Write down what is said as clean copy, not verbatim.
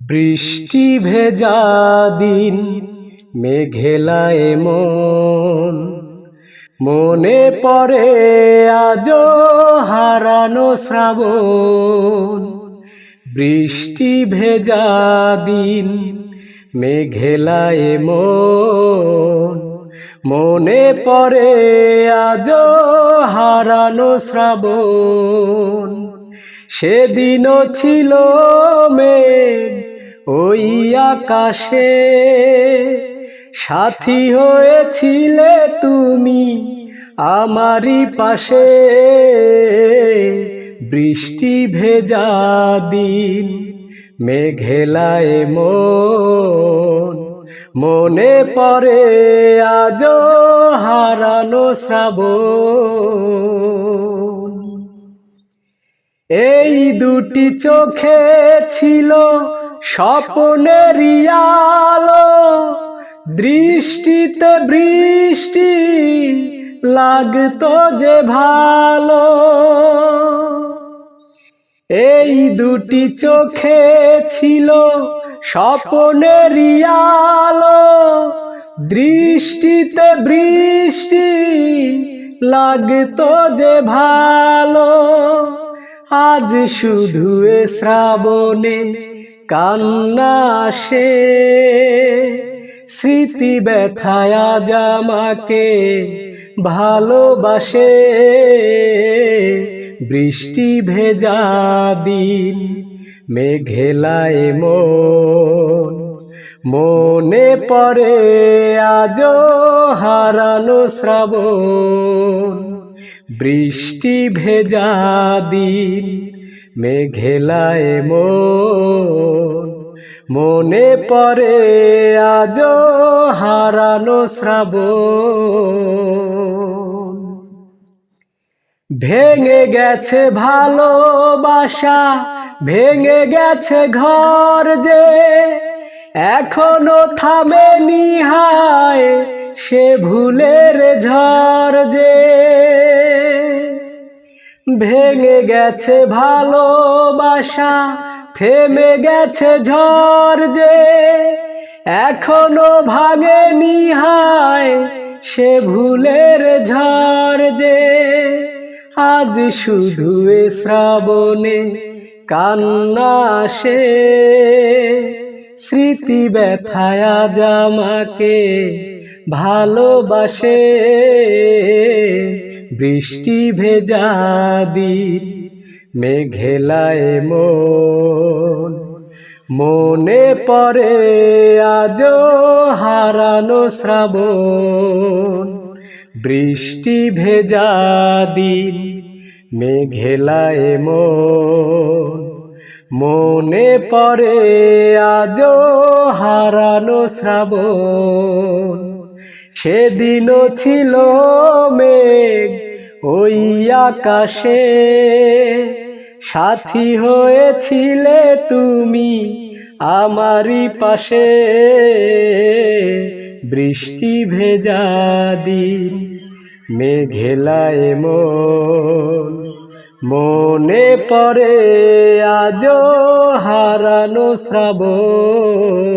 বৃষ্টি ভেজা দিন মেঘেলায় মন, মনে পড়ে আজো হারানো শ্রাবণ। বৃষ্টি ভেজা দিন মেঘেলায় মন, মনে পড়ে আজো হারানো শ্রাবণ। সেদিনও ছিল মেঘ ওই আকাশে, সাথী হয়েছিলে তুমি আমারই পাশে। বৃষ্টি ভেজা দিন মেঘেলায় মন, মনে পড়ে আজো হারানো শ্রাবণ। এই দুটি চোখে ছিল স্বপ্নের আলো, দৃষ্টিতে বৃষ্টি লাগতো যে ভালো। এই দুটি চোখে ছিল স্বপ্নের আলো, দৃষ্টিতে বৃষ্টি লাগতো যে ভালো। আজ শুধু এ শ্রাবণে কান্না আসে, স্মৃতি ব্যথায় আজ আমাকে ভালোবাসে। বৃষ্টি ভেজা দিন মেঘেলায় মন, মনে পড়ে আজো হারানো শ্রাবণ। বৃষ্টি ভেজা দিন মেঘেলায় মন, মনে পড়ে আজো হারানো শ্রাবণ। ভেঙে গেছে ভালোবাসা, ভেঙে গেছে ঘর যে, এখনো থামেনি হায় সে ভুলের ঝড় যে। ভেঙে গেছে ভালোবাসা, থেমে গেছে ঝড় যে, এখনো ভাঙেনি হায় সে ভুলের ঝড় যে। আজ শুধু এ শ্রাবণে কান্না আসে, স্মৃতি ব্যথায় আজ আমাকে ভালোবাসে। বৃষ্টি ভেজা দিন মেঘেলায় মন, মনে পড়ে আজো হারানো শ্রাবণ। বৃষ্টি ভেজা দিন মেঘেলায় মন, মনে পড়ে আজো হারানো শ্রাবণ। সেদিনও ছিল মেঘ ওই আকাশে, সাথী হয়েছিলে তুমি আমারই পাশে। বৃষ্টি ভেজা দিন মেঘেলায় মন, মনে পড়ে আজো হারানো শ্রাবণ।